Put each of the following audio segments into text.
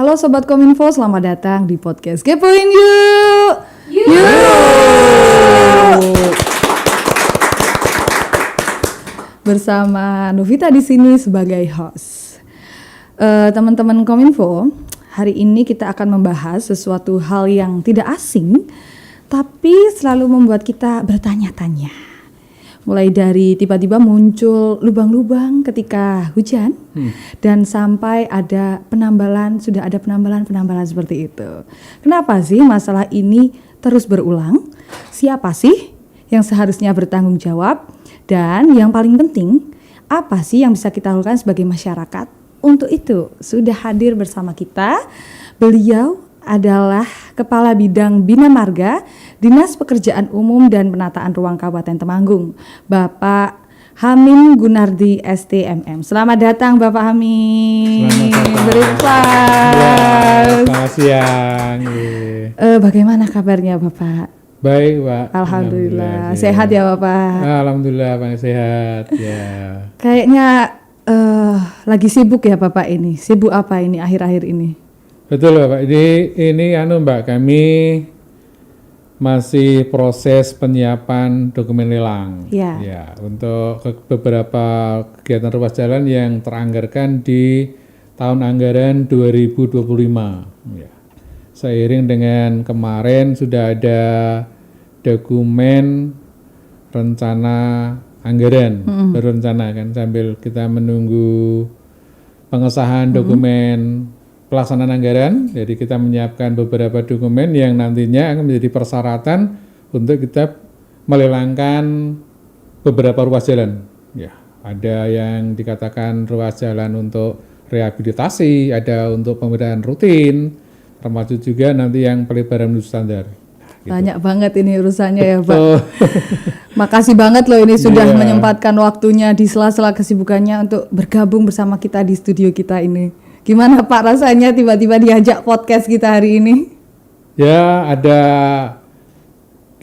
Halo Sobat Kominfo, selamat datang di podcast Kepoin Yuk! Bersama Novita di sini sebagai host. Teman-teman Kominfo, hari ini kita akan membahas sesuatu hal yang tidak asing, tapi selalu membuat kita bertanya-tanya. Mulai dari tiba-tiba muncul lubang-lubang ketika hujan dan sampai ada sudah ada penambalan seperti itu. Kenapa sih masalah ini terus berulang? Siapa sih yang seharusnya bertanggung jawab? Dan yang paling penting, apa sih yang bisa kita lakukan sebagai masyarakat? Untuk itu sudah hadir bersama kita, beliau adalah Kepala Bidang Bina Marga Dinas Pekerjaan Umum dan Penataan Ruang Kabupaten Temanggung, Bapak Hamim Gunardi STMM. Selamat datang Bapak Hamim. Selamat datang. Selamat siang. Bagaimana kabarnya Bapak? Baik Pak. Alhamdulillah. Sehat ya Bapak? Alhamdulillah Pak, sehat ya. Kayaknya lagi sibuk ya Bapak ini. Sibuk apa ini akhir-akhir ini? Betul Pak. Ini Mbak, kami masih proses penyiapan dokumen lelang. Ya, untuk beberapa kegiatan ruas jalan yang teranggarkan di tahun anggaran 2025. Ya. Seiring dengan kemarin sudah ada dokumen rencana anggaran, berencana kan, sambil kita menunggu pengesahan dokumen pelaksanaan anggaran. Jadi kita menyiapkan beberapa dokumen yang nantinya akan menjadi persyaratan untuk kita melelangkan beberapa ruas jalan. Ya, ada yang dikatakan ruas jalan untuk rehabilitasi, ada untuk pemeliharaan rutin, termasuk juga nanti yang pelebaran menuju standar. Gitu. Banyak banget ini urusannya ya Pak. Makasih banget loh ini sudah menyempatkan waktunya di sela-sela kesibukannya untuk bergabung bersama kita di studio kita ini. Gimana Pak rasanya tiba-tiba diajak podcast kita hari ini? Ya ada,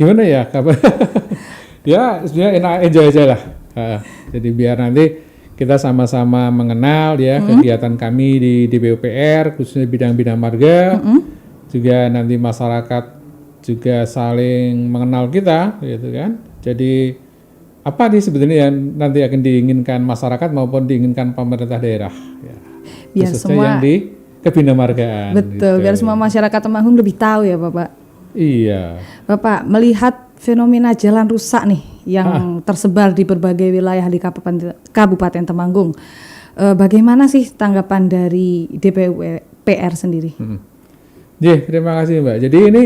gimana ya kabar? Ya sebenarnya enak, enjoy aja lah. Jadi biar nanti kita sama-sama mengenal ya kegiatan kami di DPUPR, khususnya bidang bina marga. Juga nanti masyarakat juga saling mengenal kita, gitu kan. Jadi apa nih sebenarnya yang nanti akan diinginkan masyarakat maupun diinginkan pemerintah daerah? Ya. Biar khususnya semua yang di kebinamargaan. Betul, gitu. Biar semua masyarakat Temanggung lebih tahu ya Bapak. Iya. Bapak melihat fenomena jalan rusak nih yang tersebar di berbagai wilayah di Kabupaten Temanggung. Bagaimana sih tanggapan dari DPUPR sendiri? Terima kasih Mbak. Jadi ini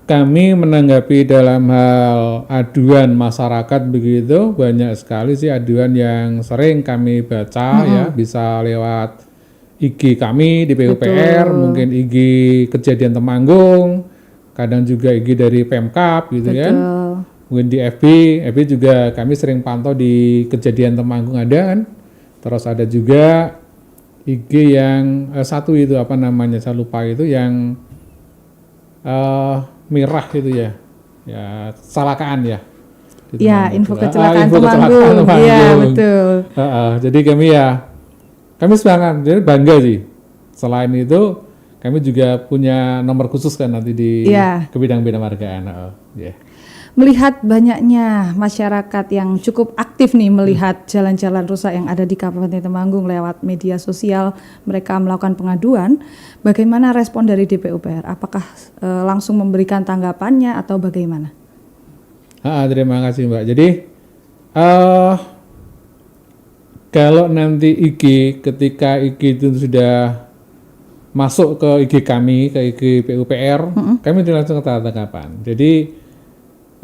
kami menanggapi dalam hal aduan masyarakat begitu, banyak sekali sih aduan yang sering kami baca ya, bisa lewat IG kami di PUPR, mungkin IG Kejadian Temanggung, kadang juga IG dari Pemkab gitu kan, mungkin di FB juga kami sering pantau di Kejadian Temanggung ada kan, terus ada juga IG yang satu itu apa namanya saya lupa itu yang mirah gitu ya kecelakaan ya. Ya, info kecelakaan Temanggung. Iya, betul. Jadi kami semangat, jadi bangga sih. Selain itu, kami juga punya nomor khusus kan nanti di ke bidang bina margaan. Melihat banyaknya masyarakat yang cukup aktif nih melihat jalan-jalan rusak yang ada di Kabupaten Temanggung lewat media sosial, mereka melakukan pengaduan. Bagaimana respon dari DPUPR? Apakah langsung memberikan tanggapannya atau bagaimana? Terima kasih Mbak. Jadi kalau nanti IG, ketika IG itu sudah masuk ke IG kami, ke IG PUPR, kami langsung tanggapan. Jadi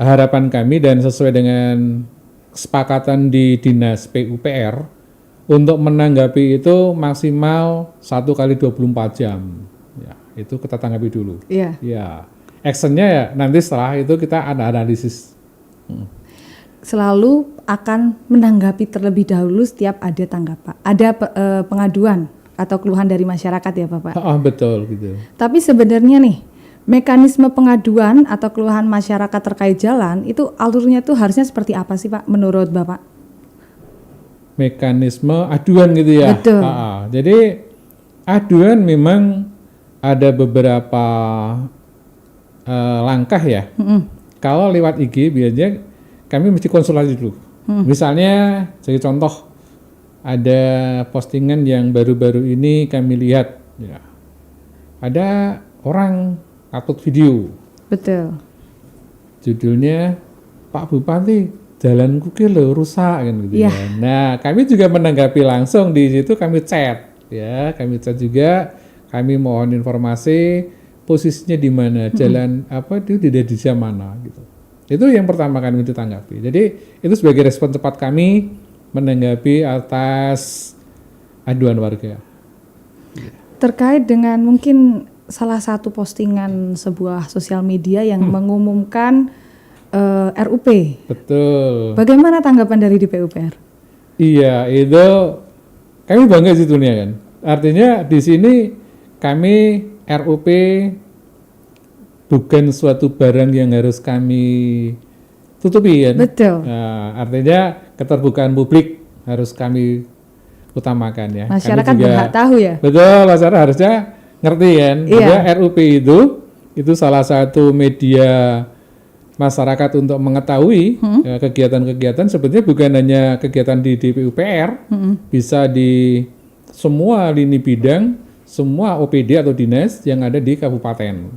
harapan kami dan sesuai dengan kesepakatan di Dinas PUPR untuk menanggapi itu maksimal 1 kali 24 jam. Ya, itu kita tanggapi dulu. Ya. Actionnya ya nanti setelah itu kita ada analisis. Selalu akan menanggapi terlebih dahulu setiap ada pengaduan atau keluhan dari masyarakat ya Bapak? Betul gitu. Tapi sebenarnya nih, mekanisme pengaduan atau keluhan masyarakat terkait jalan itu alurnya tuh harusnya seperti apa sih Pak menurut Bapak? Mekanisme aduan gitu ya? Betul. Jadi aduan memang ada beberapa langkah ya. Kalau lewat IG biasanya kami mesti konsultasi dulu. Misalnya jadi contoh ada postingan yang baru-baru ini kami lihat ya. Ada orang upload video. Betul. Judulnya Pak Bupati jalanku ki lho rusak kan gitu ya. Nah, kami juga menanggapi langsung di situ kami chat ya, kami chat juga, kami mohon informasi posisinya di mana, jalan apa itu di desa mana gitu. Itu yang pertama kami ditanggapi. Jadi itu sebagai respon cepat kami menanggapi atas aduan warga. Terkait dengan mungkin salah satu postingan sebuah sosial media yang mengumumkan RUP. Betul. Bagaimana tanggapan dari DPUPR? Iya, itu kami bangga situnya kan. Artinya di sini kami RUP bukan suatu barang yang harus kami tutupi kan. Betul. Nah, artinya keterbukaan publik harus kami utamakan ya. Masyarakat Kami juga, berhak tahu ya. betul, masyarakat harusnya ngerti kan. Iya. Juga RUP itu salah satu media masyarakat untuk mengetahui kegiatan-kegiatan sebetulnya bukan hanya kegiatan di DPUPR, bisa di semua lini bidang, semua OPD atau dinas yang ada di kabupaten.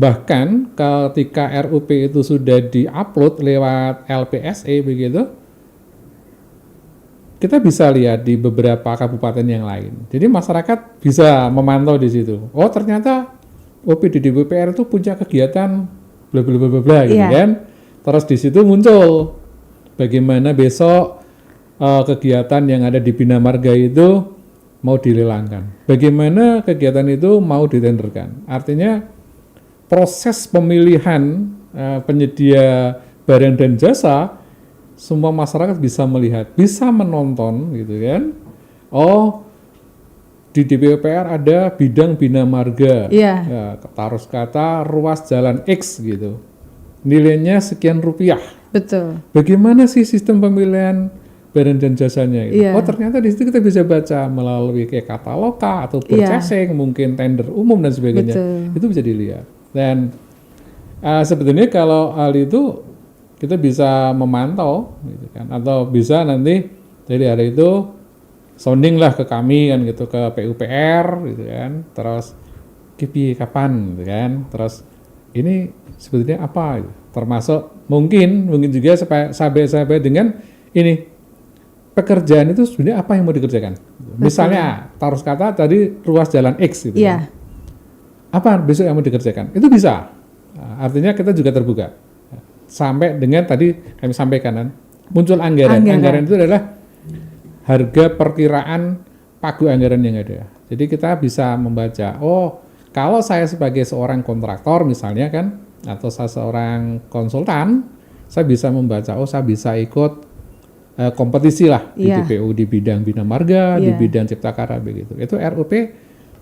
Bahkan ketika RUP itu sudah diupload lewat LPSE begitu, kita bisa lihat di beberapa kabupaten yang lain. Jadi masyarakat bisa memantau di situ. Oh ternyata OPD DPUPR itu punya kegiatan bla bla bla bla gitu kan. Terus di situ muncul bagaimana besok kegiatan yang ada di Bina Marga itu mau dilelangkan. Bagaimana kegiatan itu mau ditenderkan. Artinya proses pemilihan penyedia barang dan jasa semua masyarakat bisa melihat, bisa menonton gitu kan. Oh, di DPUPR ada bidang Bina Marga, ya, taruh kata ruas jalan X gitu, nilainya sekian rupiah. Betul. Bagaimana sih sistem pemilihan barang dan jasanya? Gitu? Oh ternyata di situ kita bisa baca melalui kayak kataloga atau purchasing, mungkin tender umum dan sebagainya. Betul. Itu bisa dilihat. Dan sebetulnya kalau hal itu kita bisa memantau, gitu kan, atau bisa nanti dari hari itu sounding lah ke kami kan gitu, ke PUPR gitu kan, terus KIPI kapan gitu kan, terus ini sebetulnya apa gitu. Termasuk mungkin juga sampai dengan ini pekerjaan itu sebenarnya apa yang mau dikerjakan. Misalnya taruh kata tadi ruas jalan X gitu kan. Apa besok yang mau dikerjakan, itu bisa. Nah, artinya kita juga terbuka sampai dengan tadi kami sampaikan kan, muncul anggaran itu adalah harga perkiraan pagu anggaran yang ada. Jadi kita bisa membaca, oh kalau saya sebagai seorang kontraktor misalnya kan, atau saya seorang konsultan, saya bisa membaca, oh saya bisa ikut kompetisi lah di DPU di bidang Bina Marga, di bidang Cipta Karya begitu. Itu RUP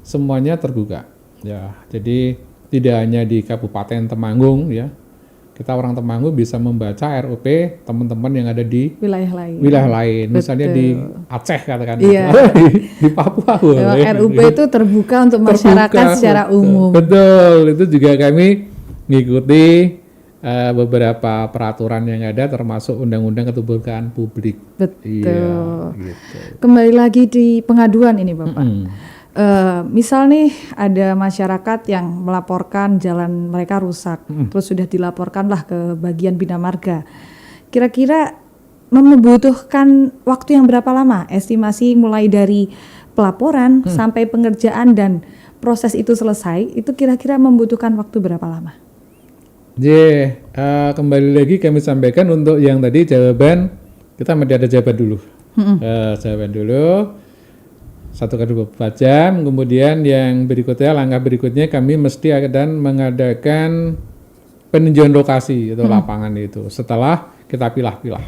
semuanya terbuka. Ya, jadi tidak hanya di Kabupaten Temanggung ya. Kita orang Temanggung bisa membaca RUP teman-teman yang ada di wilayah lain. Misalnya di Aceh katakan, di Papua. RUP itu terbuka untuk masyarakat secara umum. Betul, itu juga kami mengikuti beberapa peraturan yang ada, termasuk Undang-Undang Keterbukaan Publik. Betul. Iya, gitu. Kembali lagi di pengaduan ini, Bapak. Misal nih ada masyarakat yang melaporkan jalan mereka rusak, terus sudah dilaporkanlah ke bagian Bina Marga. Kira-kira membutuhkan waktu yang berapa lama? Estimasi mulai dari pelaporan sampai pengerjaan dan proses itu selesai, itu kira-kira membutuhkan waktu berapa lama? Kembali lagi kami sampaikan untuk yang tadi jawaban, kita mesti ada jawaban dulu. Jawaban dulu. 1-24 jam, kemudian yang berikutnya, langkah berikutnya kami mesti akan mengadakan peninjauan lokasi atau lapangan itu setelah kita pilah-pilah.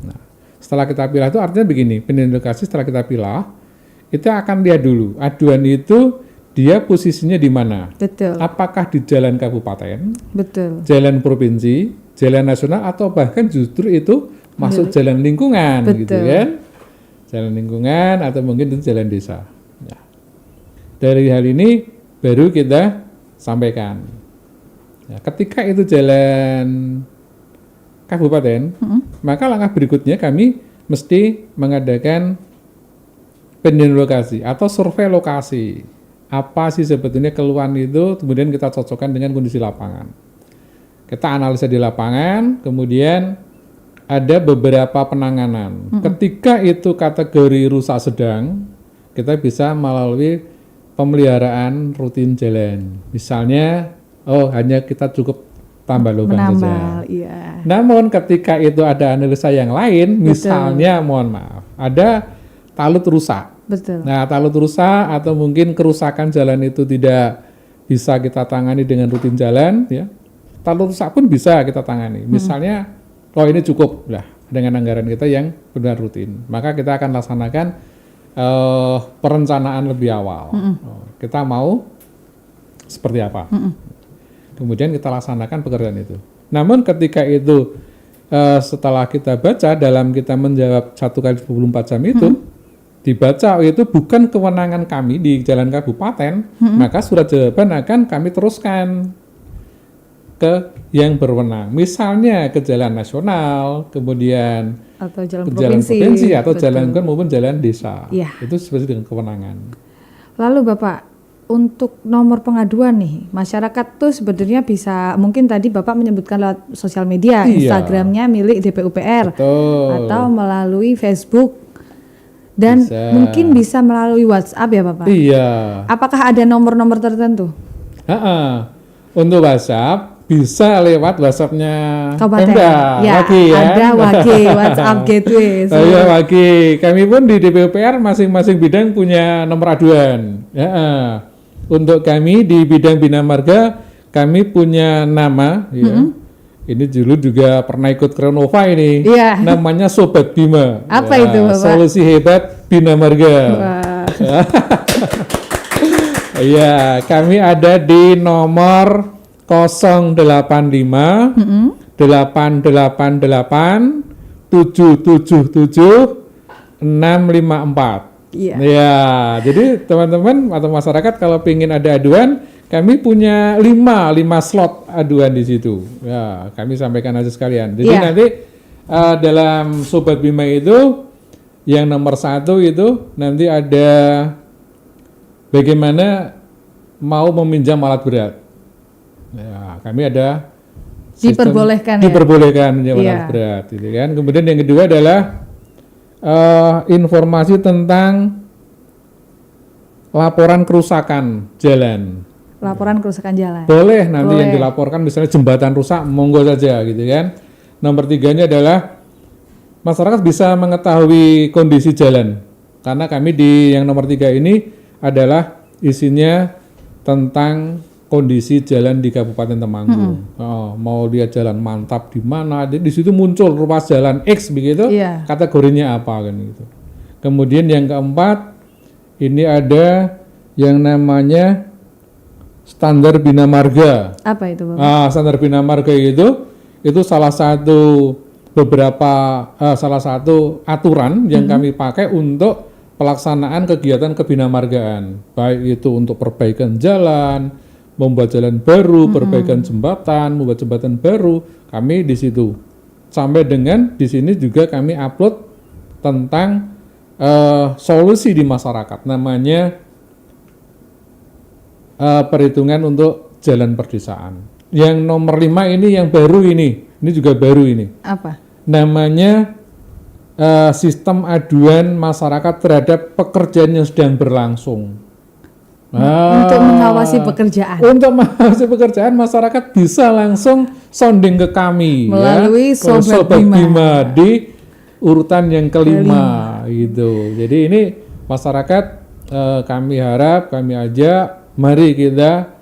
Nah, setelah kita pilah itu artinya begini, peninjauan lokasi setelah kita pilah, kita akan lihat dulu aduan itu dia posisinya di mana. Betul. Apakah di jalan kabupaten, betul, jalan provinsi, jalan nasional, atau bahkan justru itu masuk jalan lingkungan, betul, gitu kan? Jalan lingkungan atau mungkin itu jalan desa. Ya. Dari hal ini baru kita sampaikan. Ya, ketika itu jalan kabupaten, maka langkah berikutnya kami mesti mengadakan penilaian lokasi atau survei lokasi. Apa sih sebetulnya keluhan itu, kemudian kita cocokkan dengan kondisi lapangan. Kita analisa di lapangan, kemudian ada beberapa penanganan. Ketika itu kategori rusak sedang, kita bisa melalui pemeliharaan rutin jalan. Misalnya, hanya kita cukup tambah lubang saja. Iya. Namun ketika itu ada analisa yang lain, misalnya mohon maaf, ada talut rusak. Betul. Nah, talut rusak atau mungkin kerusakan jalan itu tidak bisa kita tangani dengan rutin jalan, ya. Talut rusak pun bisa kita tangani. Misalnya, ini cukup lah dengan anggaran kita yang benar rutin. Maka kita akan laksanakan perencanaan lebih awal. Kita mau seperti apa? Kemudian kita laksanakan pekerjaan itu. Namun ketika itu setelah kita baca dalam kita menjawab 1 kali 24 jam itu, dibaca itu bukan kewenangan kami di jalan kabupaten, maka surat jawaban akan kami teruskan ke yang berwenang. Misalnya ke jalan nasional, kemudian atau jalan ke jalan provinsi atau betul. jalan maupun jalan desa. Iya. Itu sesuai dengan kewenangan. Lalu Bapak, untuk nomor pengaduan nih, masyarakat tuh sebenarnya bisa, mungkin tadi Bapak menyebutkan lewat sosial media, Iya. Instagramnya milik DPUPR, Betul. atau melalui Facebook, dan Bisa. mungkin bisa melalui WhatsApp ya Bapak? Iya. Apakah ada nomor-nomor tertentu? Untuk WhatsApp bisa lewat WhatsApp-nya Kabupaten. Pemda. Ya, Wagi, ya. ada Wagi, WhatsApp Gateway. Iya, Wagi. Kami pun di DPUPR masing-masing bidang punya nomor aduan. Untuk kami di bidang Bina Marga, kami punya nama. Ya. Ini dulu juga pernah ikut Krenova ini. Iya. Namanya Sobat Bima. Apa itu, Bapak? Solusi hebat Bina Marga. Wah. Iya, kami ada di nomor 085 888 777 654. Iya. Ya, jadi teman-teman atau masyarakat kalau ingin ada aduan, kami punya 5 slot aduan di situ. Ya, kami sampaikan aja sekalian. Jadi Iya. nanti dalam Sobat Bima itu yang nomor 1 itu nanti ada bagaimana mau meminjam alat berat. Ya, kami ada sistem Diperbolehkan ya? diperbolehkan meminjam Iya. alat berat, gitu kan. Kemudian yang kedua adalah informasi tentang laporan kerusakan jalan. Laporan kerusakan jalan. Boleh nanti Boleh. yang dilaporkan misalnya jembatan rusak, monggo saja gitu kan. Nomor 3-nya adalah masyarakat bisa mengetahui kondisi jalan. Karena kami di yang nomor 3 ini adalah isinya tentang kondisi jalan di Kabupaten Temanggung. Mau lihat jalan mantap di mana, di situ muncul ruas jalan X begitu, Iya. kategorinya apa kan gitu. Kemudian yang keempat, ini ada yang namanya standar Bina Marga. Apa itu Bapak? Standar Bina Marga itu salah satu salah satu aturan yang kami pakai untuk pelaksanaan kegiatan kebinamargaan, baik itu untuk perbaikan jalan, membuat jalan baru, perbaikan jembatan, membuat jembatan baru, kami di situ. Sampai dengan di sini juga kami upload tentang solusi di masyarakat, namanya perhitungan untuk jalan perdesaan. Yang nomor 5 ini yang baru ini juga baru ini. Apa? Namanya sistem aduan masyarakat terhadap pekerjaan yang sedang berlangsung. Untuk mengawasi pekerjaan. Untuk mengawasi pekerjaan, masyarakat bisa langsung sounding ke kami Melalui ya, Sobat Bima. di urutan yang kelima gitu. Jadi ini masyarakat kami harap, kami ajak, mari kita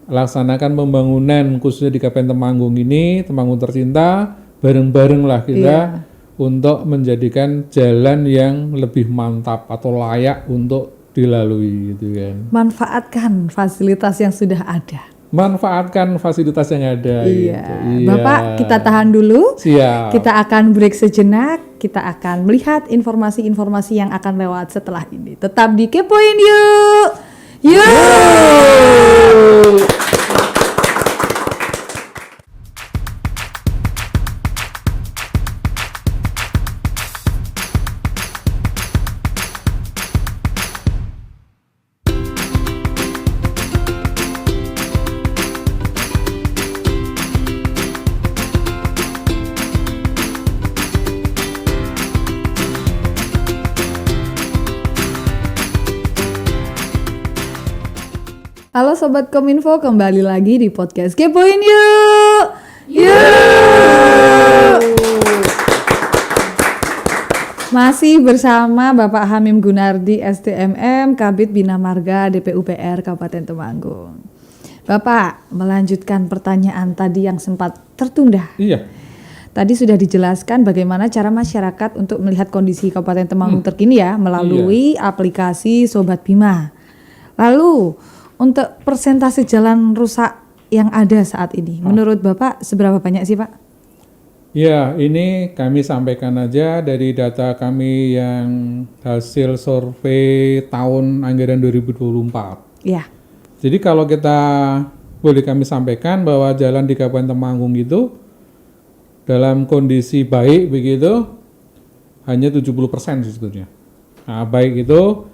laksanakan pembangunan khususnya di Kabupaten Temanggung ini, Temanggung tercinta, bareng-bareng lah kita untuk menjadikan jalan yang lebih mantap atau layak untuk dilalui gitu kan. Manfaatkan fasilitas yang sudah ada. Manfaatkan fasilitas yang ada. Iya. Gitu. Iya. Bapak, kita tahan dulu. Siap. Kita akan break sejenak. Kita akan melihat informasi-informasi yang akan lewat setelah ini. Tetap di Kepoin Yuk. Yuk! Halo Sobat Kominfo, kembali lagi di podcast Kepoin Yuk! Yuk! Masih bersama Bapak Hamim Gunardi, STMM, Kabid Bina Marga, DPUPR Kabupaten Temanggung. Bapak, melanjutkan pertanyaan tadi yang sempat tertunda. Iya. Tadi sudah dijelaskan bagaimana cara masyarakat untuk melihat kondisi Kabupaten Temanggung terkini ya, melalui aplikasi Sobat Bima. Lalu, untuk persentase jalan rusak yang ada saat ini, menurut Bapak seberapa banyak sih Pak? Ya, ini kami sampaikan aja dari data kami yang hasil survei tahun anggaran 2024. Ya. Jadi kalau kita boleh kami sampaikan bahwa jalan di Kabupaten Temanggung itu dalam kondisi baik begitu hanya 70% sebetulnya. Nah, baik itu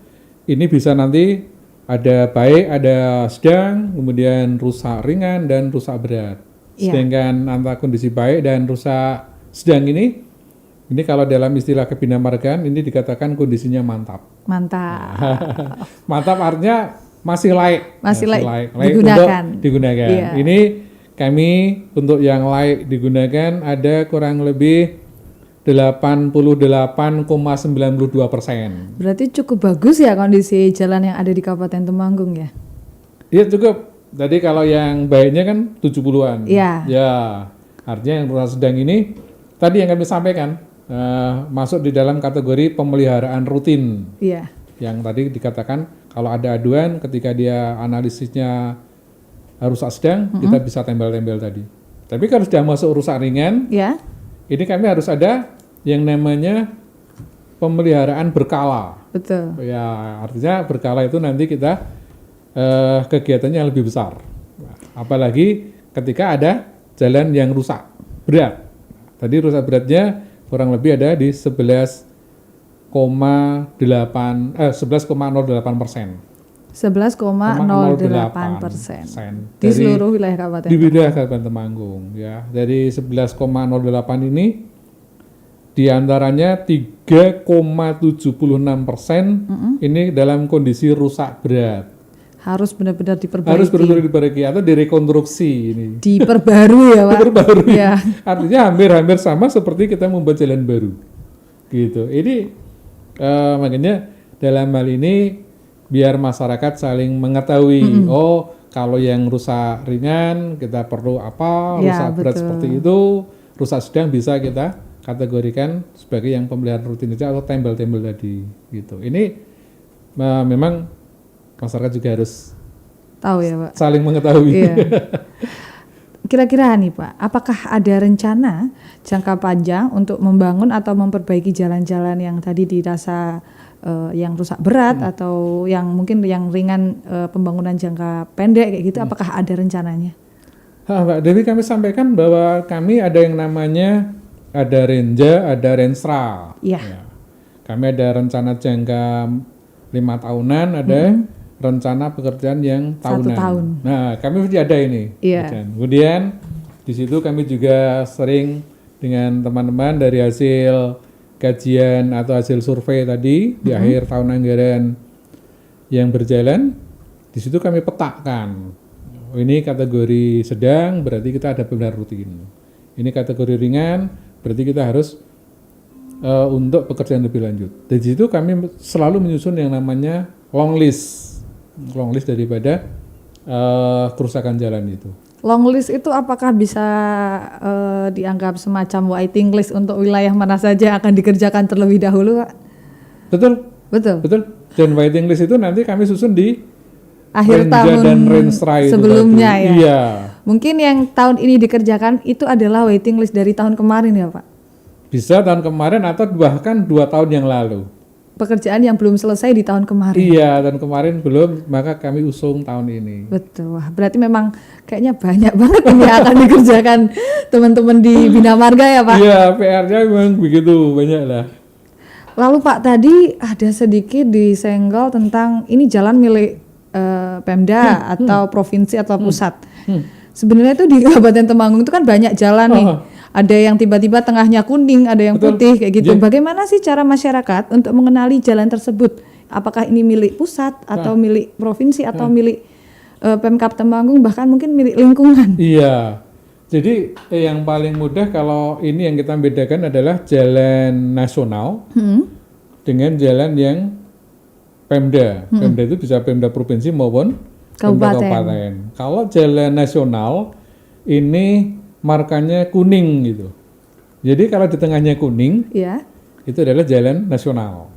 ini bisa nanti ada baik, ada sedang, kemudian rusak ringan dan rusak berat. Iya. Sedangkan antara kondisi baik dan rusak sedang ini kalau dalam istilah kebinamargaan ini dikatakan kondisinya mantap. Mantap. Mantap artinya masih layak. Masih layak digunakan. Untuk digunakan. Iya. Ini kami untuk yang layak digunakan ada kurang lebih 88,92%. Berarti cukup bagus ya kondisi jalan yang ada di Kabupaten Temanggung ya? Iya cukup. Tadi kalau yang baiknya kan 70-an. Iya. Ya, artinya yang rusak sedang ini tadi yang kami sampaikan masuk di dalam kategori pemeliharaan rutin. Iya. Yang tadi dikatakan kalau ada aduan ketika dia analisisnya rusak sedang, kita bisa tembel-tembel tadi. Tapi kalau sudah masuk rusak ringan, Ya. ini kami harus ada yang namanya pemeliharaan berkala. Betul. Ya, artinya berkala itu nanti kita kegiatannya lebih besar. Apalagi ketika ada jalan yang rusak berat. Tadi rusak beratnya kurang lebih ada di 11,08%. 11,08% di seluruh wilayah Kabupaten. Di wilayah Kabupaten Temanggung, ya. Dari 11,08 ini diantaranya 3,76% ini dalam kondisi rusak berat. Harus benar-benar diperbaiki. Harus benar-benar diperbaiki atau direkonstruksi ini. Diperbarui ya Pak. Diperbarui. Ya. Artinya hampir-hampir sama seperti kita membuat jalan baru. Gitu. Ini makanya dalam hal ini biar masyarakat saling mengetahui, oh kalau yang rusak ringan kita perlu apa, Ya, rusak berat betul. seperti itu, rusak sedang bisa kita kategorikan sebagai yang pemeliharaan rutinitas atau tembel-tembel tadi gitu. Ini memang masyarakat juga harus Tahu ya Pak. saling mengetahui. Iya. Kira-kira nih Pak, apakah ada rencana jangka panjang untuk membangun atau memperbaiki jalan-jalan yang tadi dirasa yang rusak berat atau yang mungkin yang ringan, pembangunan jangka pendek kayak gitu, apakah ada rencananya? Mbak Dewi, kami sampaikan bahwa kami ada yang namanya ada Renja, ada Renstra. Iya. Ya. Kami ada rencana jangka 5 tahunan, ada rencana pekerjaan yang 1 tahunan. tahun. Nah, kami sudah ada ini. Iya. Kemudian di situ kami juga sering dengan teman-teman dari hasil kajian atau hasil survei tadi di akhir tahun anggaran yang berjalan, di situ kami petakan. Oh, ini kategori sedang, berarti kita ada pemeliharaan rutin. Ini kategori ringan, berarti kita harus untuk pekerjaan lebih lanjut. Dari situ kami selalu menyusun yang namanya long list daripada kerusakan jalan itu. Long list itu apakah bisa dianggap semacam waiting list untuk wilayah mana saja akan dikerjakan terlebih dahulu, Pak? Betul. Betul. Dan waiting list itu nanti kami susun di Akhir Renja tahun dan Renstra itu sebelumnya tadi. ya. Iya. Mungkin yang tahun ini dikerjakan itu adalah waiting list dari tahun kemarin ya, Pak? Bisa tahun kemarin atau bahkan 2 tahun yang lalu. pekerjaan yang belum selesai di tahun kemarin. Iya, dan kemarin belum, maka kami usung tahun ini. Betul. Wah, berarti memang kayaknya banyak banget ini yang akan dikerjakan teman-teman di Bina Marga ya, Pak. Iya, PR-nya memang begitu, banyak lah. Lalu Pak, tadi ada sedikit disenggol tentang ini jalan milik Pemda atau provinsi atau pusat. Sebenarnya itu di Kabupaten Temanggung itu kan banyak jalan nih. Ada yang tiba-tiba tengahnya kuning, ada yang putih kayak gitu. Bagaimana sih cara masyarakat untuk mengenali jalan tersebut? Apakah ini milik pusat atau milik provinsi atau milik Pemkab Temanggung, bahkan mungkin milik lingkungan? Iya. Jadi yang paling mudah kalau ini yang kita bedakan adalah jalan nasional dengan jalan yang Pemda. Pemda itu bisa Pemda provinsi maupun Pemda kabupaten. Kalau jalan nasional ini markanya kuning gitu. Jadi kalau di tengahnya kuning, itu adalah jalan nasional.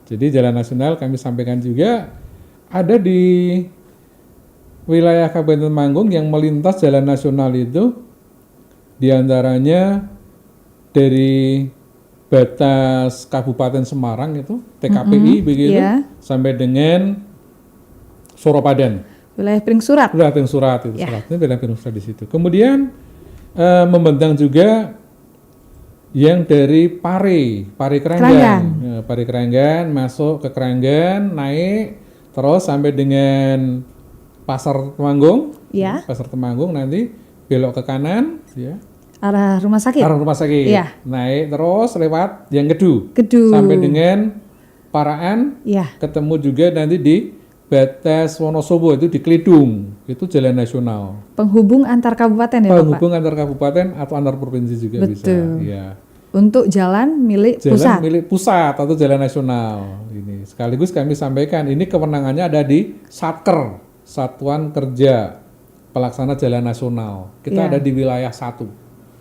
Jadi jalan nasional kami sampaikan juga ada di wilayah Kabupaten Temanggung yang melintas jalan nasional itu diantaranya dari batas Kabupaten Semarang itu TKPI begitu sampai dengan Soropadan. Wilayah Piring Surat. Wilayah Piring Surat itu salatnya wilayah Piring Surat di situ. Kemudian membentang juga yang dari Pare Keranggan. Pare Keranggan masuk ke Keranggan, naik terus sampai dengan Pasar Temanggung. Pasar Temanggung nanti belok ke kanan, arah rumah sakit. Naik terus lewat yang Kedu. Sampai dengan Paraan. Ketemu juga nanti di batas Wonosobo itu di Klidung, itu jalan nasional. Penghubung antar kabupaten ya, Penghubung antar kabupaten atau antar provinsi juga bisa. Iya. Untuk jalan milik pusat. Jalan milik pusat atau jalan nasional. Ini sekaligus kami sampaikan ini kewenangannya ada di Satker, Satuan Kerja Pelaksana Jalan Nasional. Kita ada di wilayah 1.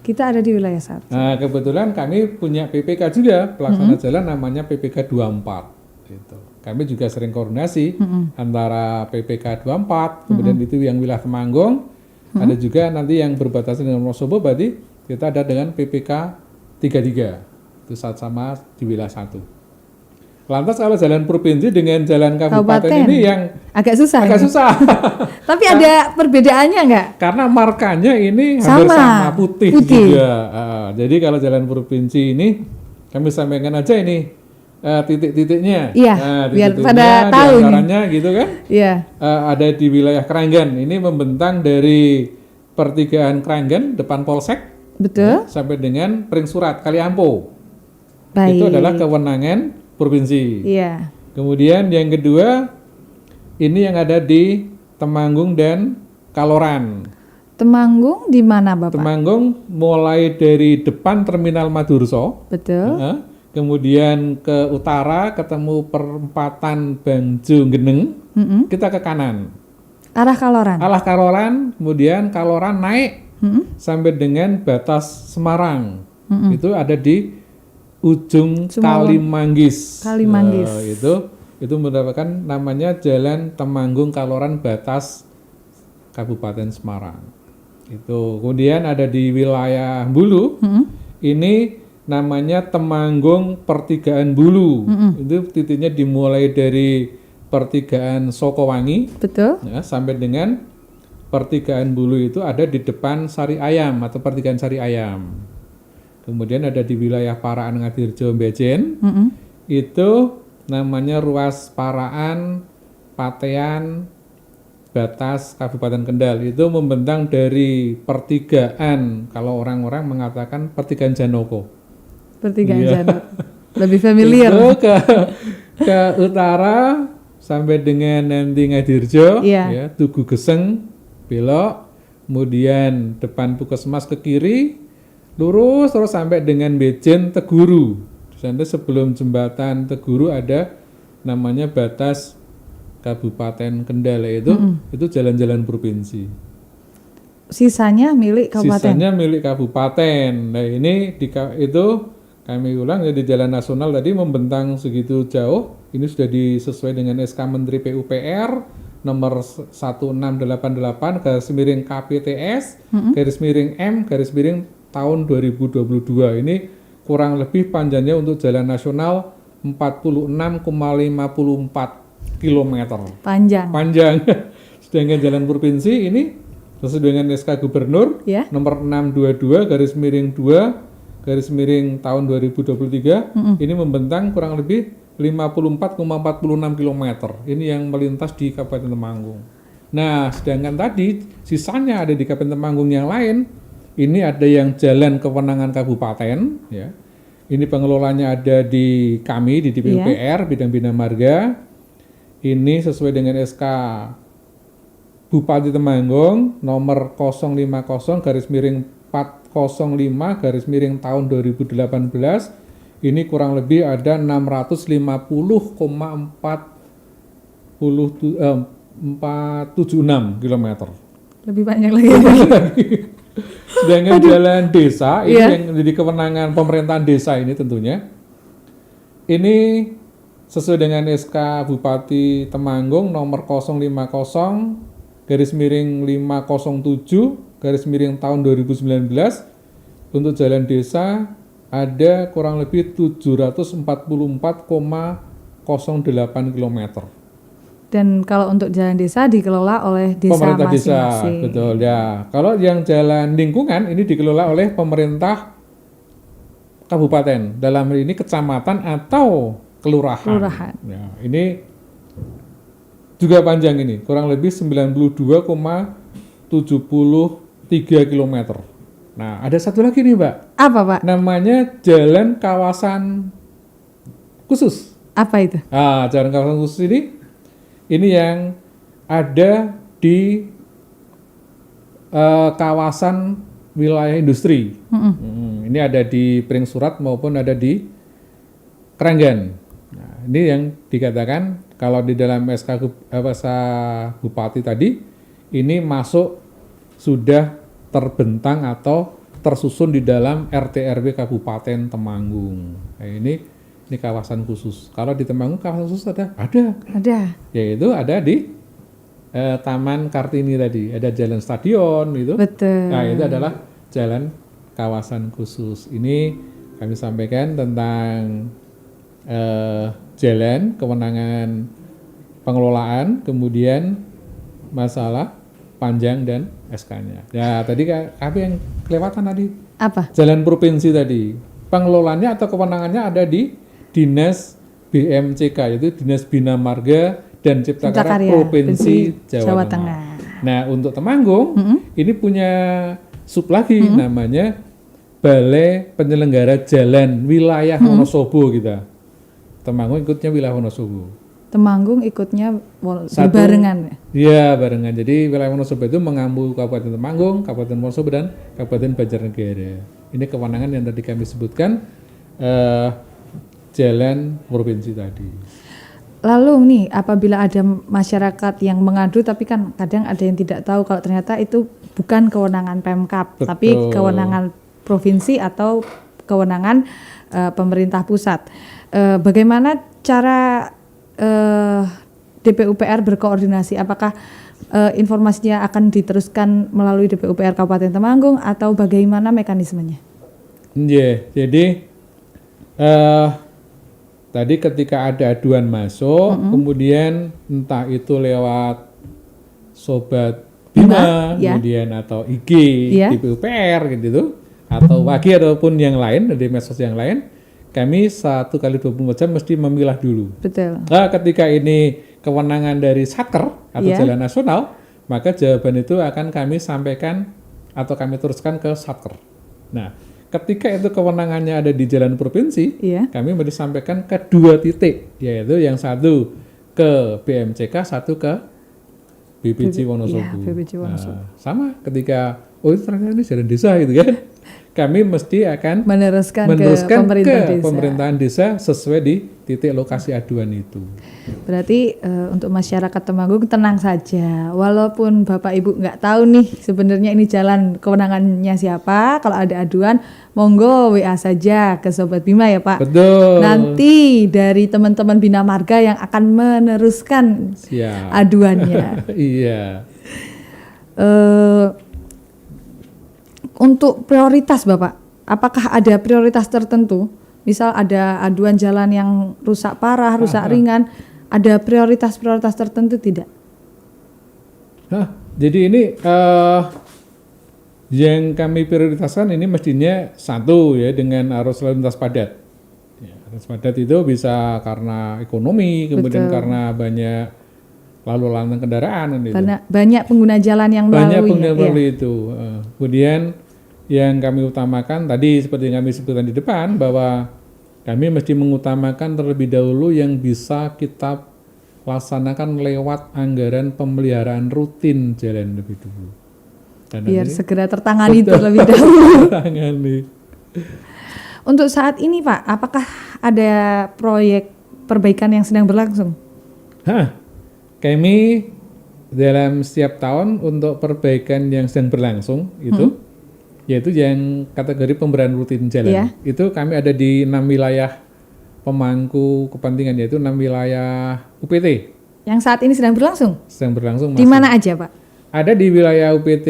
Kita ada di wilayah 1. Nah, kebetulan kami punya PPK juga, pelaksana jalan namanya PPK 24 gitu. Kami juga sering koordinasi antara PPK 24, kemudian itu yang wilayah Temanggung, ada juga nanti yang berbatasan dengan Wonosobo, berarti kita ada dengan PPK 33, itu sama di wilayah 1. Lantas kalau jalan provinsi dengan jalan kabupaten ini yang agak susah. Tapi ada perbedaannya nggak? Karena markanya ini hampir sama, putih. Juga. Jadi kalau jalan provinsi ini, kami sampaikan aja ini titik-titiknya. Biar pada tahu caranya gitu kan. Ada di wilayah Keranggan. Ini membentang dari pertigaan Keranggan depan Polsek. Sampai dengan Piring Surat Kaliampo. Itu adalah kewenangan provinsi. Kemudian yang kedua ini yang ada di Temanggung dan Kaloran. Temanggung di mana, Bapak? Temanggung mulai dari depan Terminal Madurso. Kemudian ke utara ketemu perempatan Bangjo Geneng, kita ke kanan. Arah Kaloran, kemudian Kaloran naik sampai dengan batas Semarang. Itu ada di ujung Kalimanggis. Itu mendapatkan namanya Jalan Temanggung Kaloran batas Kabupaten Semarang. Itu kemudian ada di wilayah Bulu. Ini namanya Temanggung Pertigaan Bulu. Itu titiknya dimulai dari pertigaan Sokowangi sampai dengan pertigaan Bulu itu ada di depan Sari Ayam atau pertigaan Sari Ayam. Kemudian ada di wilayah Paraan Ngadirjo Mbejen. Itu namanya ruas Paraan Patean batas Kabupaten Kendal. Itu membentang dari pertigaan, kalau orang-orang mengatakan pertigaan Janoko. Lebih familiar. Itu ke utara sampai dengan nanti Ngadirjo, Tugu Geseng belok, kemudian depan Puskesmas ke kiri, lurus terus sampai dengan Bejen Teguru. Nanti sebelum jembatan Teguru ada namanya batas Kabupaten Kendal, itu jalan-jalan provinsi. Sisanya milik kabupaten. Nah ini itu kami ulang, jadi jalan nasional tadi membentang segitu jauh, ini sudah disesuai dengan SK Menteri PUPR nomor 1688 garis miring KPTS garis miring M garis miring tahun 2022. Ini kurang lebih panjangnya untuk jalan nasional 46,54 kilometer. Panjang. Sedangkan jalan provinsi ini sesuai dengan SK Gubernur Ya. nomor 622 garis miring 2 garis miring tahun 2023 ini membentang kurang lebih 54,46 km. Ini yang melintas di Kabupaten Temanggung. Nah, sedangkan tadi sisanya ada di Kabupaten Temanggung yang lain. Ini ada yang jalan kewenangan kabupaten, ya. Ini pengelolanya ada di kami di DPUPR Bidang Bina Marga. Ini sesuai dengan SK Bupati Temanggung nomor 050 garis miring 405 garis miring tahun 2018. Ini kurang lebih ada 650,476 km. Lebih banyak lagi. Sedangkan jalan desa ini yang jadi kewenangan pemerintahan desa ini tentunya. Ini sesuai dengan SK Bupati Temanggung nomor 050 garis miring 507 garis miring tahun 2019. Untuk jalan desa ada kurang lebih 744,08 km. Dan kalau untuk jalan desa dikelola oleh desa Pemerintah desa, masing-masing. betul ya. Kalau yang jalan lingkungan ini dikelola oleh pemerintah kabupaten, dalam hal ini kecamatan atau kelurahan. Ya, ini juga panjang ini, kurang lebih 92,73 km. Nah, ada satu lagi nih, Mbak. Apa, Pak? Namanya jalan kawasan khusus. Apa itu? Jalan kawasan khusus ini yang ada di kawasan wilayah industri. Ini ada di Pring Surat maupun ada di Kranggan. Nah, ini yang dikatakan kalau di dalam SK Bupati tadi ini masuk sudah terbentang atau tersusun di dalam RT/RW Kabupaten Temanggung. Nah, ini kawasan khusus. Kalau di Temanggung kawasan khusus ada. Yaitu ada di Taman Kartini tadi. Ada jalan stadion itu. Betul. Nah, itu adalah jalan kawasan khusus. Ini kami sampaikan tentang jalan, kewenangan pengelolaan, kemudian masalah panjang dan SK-nya. Ya, tadi apa yang kelewatan tadi? Apa? Jalan provinsi tadi. Pengelolaannya atau kewenangannya ada di Dinas BMCK, yaitu Dinas Bina Marga dan Cipta Karya Provinsi Jawa Tengah. Nah, untuk Temanggung ini punya sub lagi namanya Balai Penyelenggara Jalan Wilayah Wonosobo kita. Temanggung ikutnya wilayah Wonosobo. Temanggung ikutnya barengan. Iya, barengan. Jadi wilayah Wonosobo itu mengambil Kabupaten Temanggung, Kabupaten Wonosobo dan Kabupaten Banjarnegara. Ini kewenangan yang tadi kami sebutkan jalan provinsi tadi. Lalu nih, apabila ada masyarakat yang mengadu tapi kan kadang ada yang tidak tahu kalau ternyata itu bukan kewenangan Pemkab, tapi kewenangan provinsi atau kewenangan pemerintah pusat. Bagaimana cara DPUPR berkoordinasi? Apakah informasinya akan diteruskan melalui DPUPR Kabupaten Temanggung atau bagaimana mekanismenya? Jadi tadi ketika ada aduan masuk, kemudian entah itu lewat Sobat Bima, kemudian atau IG DPUPR gitu, atau Wagi ataupun yang lain dari medsos yang lain, kami 1 kali 24 jam mesti memilah dulu. Betul. Nah, ketika ini kewenangan dari Satker atau Jalan Nasional, maka jawaban itu akan kami sampaikan atau kami teruskan ke Satker. Nah, ketika itu kewenangannya ada di jalan provinsi, kami mesti sampaikan ke 2 titik, yaitu yang satu ke BMCK, satu ke BPJ Wonosobo. Nah, sama ketika itu ternyata ini jalan desa gitu kan. Kami mesti akan meneruskan ke pemerintahan desa sesuai di titik lokasi aduan itu. Berarti untuk masyarakat Temanggung tenang saja, walaupun Bapak Ibu nggak tahu nih sebenarnya ini jalan kewenangannya siapa, kalau ada aduan monggo WA saja ke Sobat Bima ya Pak. Betul. Nanti dari teman-teman Bina Marga yang akan meneruskan aduannya. Iya. Untuk prioritas Bapak, apakah ada prioritas tertentu Misal ada aduan jalan yang rusak parah, rusak ringan, ada prioritas-prioritas tertentu tidak? Jadi ini yang kami prioritaskan ini mestinya satu ya, dengan arus lalu lintas padat. Ya, arus padat itu bisa karena ekonomi, kemudian Betul. karena banyak lalu lalang kendaraan gitu. Banyak pengguna jalan yang Banyak melalui. pengguna melalui itu. Kemudian yang kami utamakan tadi seperti yang kami sebutkan di depan, bahwa kami mesti mengutamakan terlebih dahulu yang bisa kita laksanakan lewat anggaran pemeliharaan rutin jalan lebih dulu. Karena Biar ini segera tertangani terlebih dahulu. tangani. Untuk saat ini Pak, apakah ada proyek perbaikan yang sedang berlangsung? Kami dalam setiap tahun untuk perbaikan yang sedang berlangsung itu, yaitu yang kategori pemeliharaan rutin jalan. Iya. Itu kami ada di 6 wilayah pemangku kepentingan, yaitu 6 wilayah UPT Yang saat ini sedang berlangsung? sedang berlangsung. Di mana aja Pak? Ada di wilayah UPT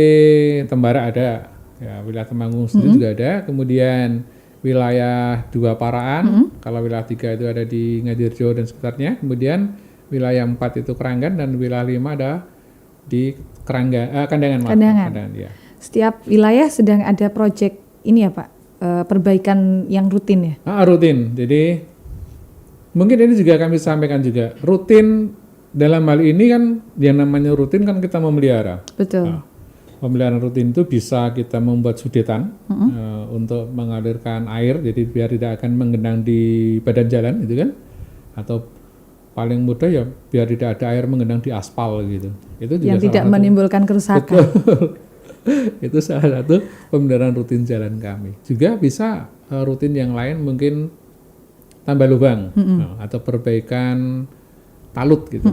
Tembara ada, ya, wilayah Temanggung sendiri juga ada. Kemudian wilayah 2 Paraan, kalau wilayah 3 itu ada di Ngadirjo dan sekitarnya. Kemudian wilayah 4 itu Keranggan, dan wilayah 5 ada di Kandangan. Kandangan, ya. Setiap wilayah sedang ada proyek ini ya Pak, perbaikan yang rutin ya? Rutin. Jadi mungkin ini juga kami sampaikan juga. Rutin dalam hal ini kan, yang namanya rutin kan kita memelihara. Betul. Pemeliharaan rutin itu bisa kita membuat sudetan untuk mengalirkan air, jadi biar tidak akan menggenang di badan jalan gitu kan, atau paling mudah ya biar tidak ada air menggenang di aspal gitu. Itu juga Yang tidak menimbulkan kerusakan. Itu salah satu pemeliharaan rutin jalan kami. Juga bisa rutin yang lain, mungkin tambah lubang atau perbaikan talut gitu.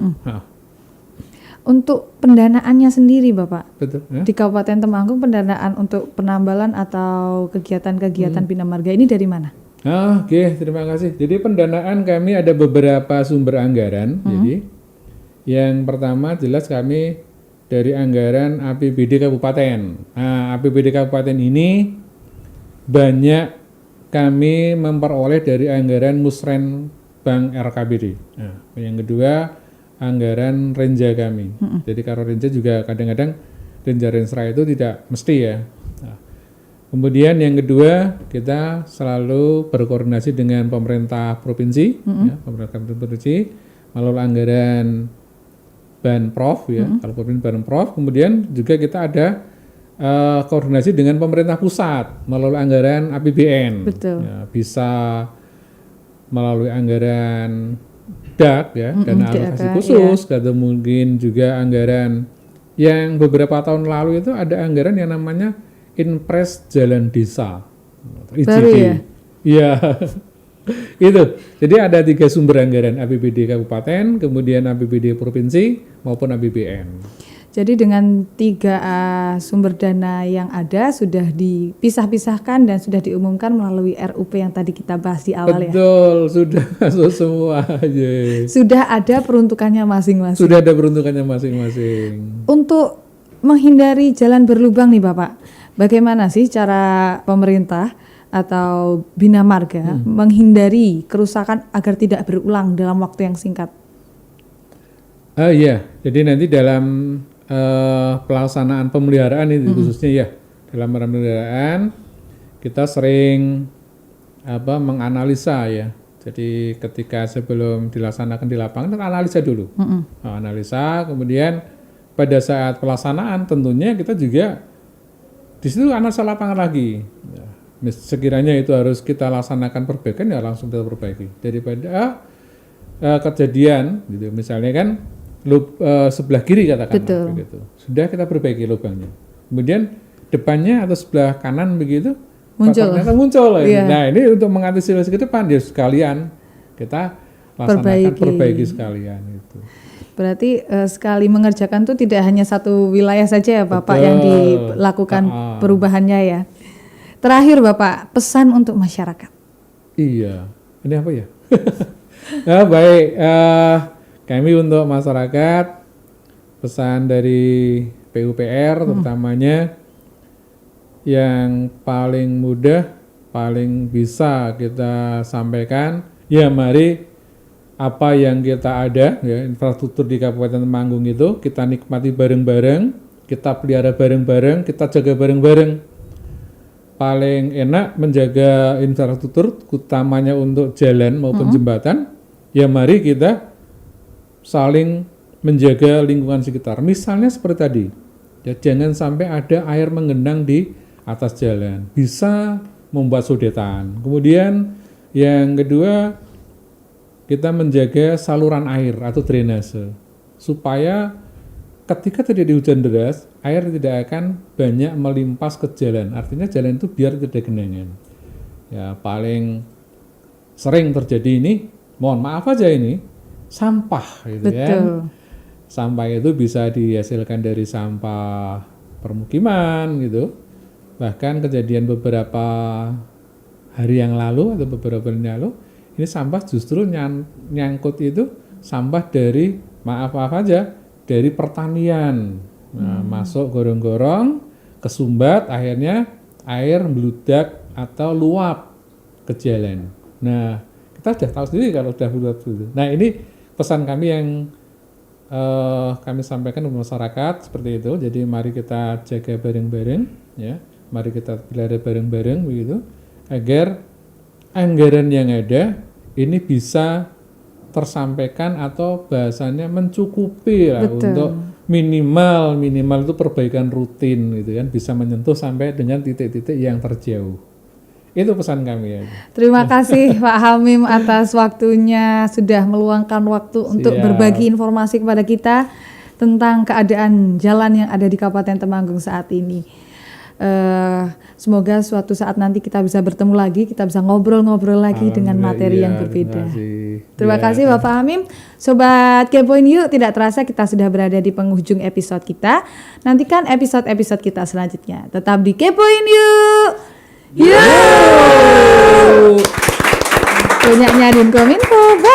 Untuk pendanaannya sendiri Bapak, Betul. di Kabupaten Temanggung pendanaan untuk penambalan atau kegiatan-kegiatan Bina Marga ini dari mana? Oke, terima kasih. Jadi pendanaan kami ada beberapa sumber anggaran. Jadi yang pertama jelas kami dari anggaran APBD Kabupaten. APBD Kabupaten ini banyak kami memperoleh dari anggaran Musren Bank RKBD. Yang kedua anggaran Renja kami. Jadi kalau Renja juga kadang-kadang Renja Rensra itu tidak mesti ya. Kemudian yang kedua, kita selalu berkoordinasi dengan pemerintah provinsi, ya, pemerintah provinsi melalui anggaran Banprov, ya, kalau provinsi Banprov. Kemudian juga kita ada koordinasi dengan pemerintah pusat melalui anggaran APBN. Betul. Ya, bisa melalui anggaran DAK, ya, dana alokasi khusus, atau mungkin juga anggaran yang beberapa tahun lalu itu ada anggaran yang namanya Inpres Jalan Desa, IJD. Baru ya? Iya, itu. Jadi ada 3 sumber anggaran, APBD Kabupaten, kemudian APBD Provinsi, maupun APBN. Jadi dengan 3 sumber dana yang ada sudah dipisah-pisahkan dan sudah diumumkan melalui RUP yang tadi kita bahas di awal ya? Betul, sudah masuk semua. Yes. Sudah ada peruntukannya masing-masing? Sudah ada peruntukannya masing-masing. Untuk menghindari jalan berlubang nih Bapak, bagaimana sih cara pemerintah atau Bina Marga menghindari kerusakan agar tidak berulang dalam waktu yang singkat? Iya, jadi nanti dalam pelaksanaan pemeliharaan ini khususnya ya, dalam pemeliharaan kita sering menganalisa ya. Jadi ketika sebelum dilaksanakan di lapangan kita analisa dulu, analisa, kemudian pada saat pelaksanaan tentunya kita juga di situ analisa lapangan lagi. Ya, sekiranya itu harus kita laksanakan perbaikan ya langsung kita perbaiki. Daripada kejadian gitu, misalnya kan sebelah kiri katakanlah begitu, sudah kita perbaiki lubangnya. Kemudian depannya atau sebelah kanan begitu muncul lagi. Nah ini untuk mengantisipasi ke depan ya sekalian kita laksanakan perbaiki sekalian itu. Berarti sekali mengerjakan tuh tidak hanya satu wilayah saja ya Bapak yang dilakukan perubahannya ya. Terakhir Bapak, pesan untuk masyarakat. Iya, ini apa ya? Baik, kami untuk masyarakat pesan dari PUPR terutamanya yang paling mudah paling bisa kita sampaikan, ya mari apa yang kita ada, ya infrastruktur di Kabupaten Temanggung itu kita nikmati bareng-bareng, kita pelihara bareng-bareng, kita jaga bareng-bareng. Paling enak menjaga infrastruktur, utamanya untuk jalan maupun jembatan, ya mari kita saling menjaga lingkungan sekitar. Misalnya seperti tadi, ya jangan sampai ada air menggenang di atas jalan, bisa membuat sodetan. Kemudian yang kedua, kita menjaga saluran air atau drainase supaya ketika terjadi hujan deras, air tidak akan banyak melimpas ke jalan. Artinya jalan itu biar tidak genangan. Ya paling sering terjadi ini, mohon maaf aja ini, sampah gitu. Betul. Kan. Sampah itu bisa dihasilkan dari sampah permukiman gitu. Bahkan kejadian beberapa hari yang lalu atau beberapa bulan yang lalu, ini sampah justru nyangkut itu sampah dari, maaf aja, dari pertanian. Nah, masuk gorong-gorong, kesumbat, akhirnya air meludak atau luap ke jalan. Nah, kita sudah tahu sendiri kalau sudah meluap itu. Nah, ini pesan kami yang kami sampaikan ke masyarakat seperti itu. Jadi mari kita jaga bareng-bareng, ya. Mari kita pelihara bareng-bareng begitu, agar anggaran yang ada ini bisa tersampaikan atau bahasanya mencukupi lah. Betul. Untuk minimal itu perbaikan rutin gitu kan, bisa menyentuh sampai dengan titik-titik yang terjauh. Itu pesan kami ya. Terima kasih Pak Hamim atas waktunya, sudah meluangkan waktu untuk berbagi informasi kepada kita tentang keadaan jalan yang ada di Kabupaten Temanggung saat ini. Semoga suatu saat nanti kita bisa bertemu lagi, kita bisa ngobrol-ngobrol lagi dengan materi yang berbeda. Terima kasih Bapak Hamim. Sobat Kepoin Yuk, tidak terasa kita sudah berada di penghujung episode kita. Nantikan episode-episode kita selanjutnya. Tetap di Kepoin Yuk. Yuk. Punyanya Dinkominfo. Bye.